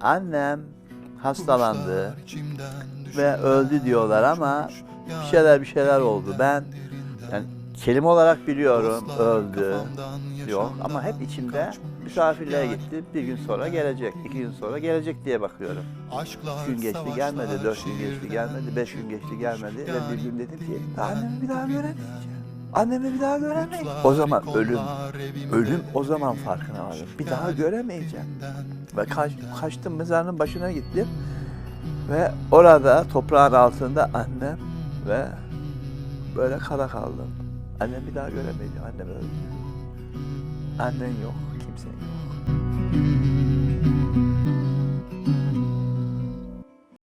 Annem hastalandı ve öldü diyorlar ama bir şeyler oldu. Ben yani kelime olarak biliyorum öldü yok ama hep içimde misafirliğe gitti. Bir gün sonra gelecek, 2 gün sonra gelecek diye bakıyorum. 3 gün geçti gelmedi, 4 gün geçti gelmedi, 5 gün geçti gelmedi ve bir gün dedim ki annemi bir daha göremeyeceğim. Annemi bir daha göremeyeceğim. O zaman ölüm o zaman farkına vardım. Bir daha göremeyeceğim. Ve kaçtım mezarının başına gittim. Ve orada toprağın altında annem ve böyle kala kaldım. Annem bir daha göremeyeceğim. Annem öldü. Annen yok, kimsen yok.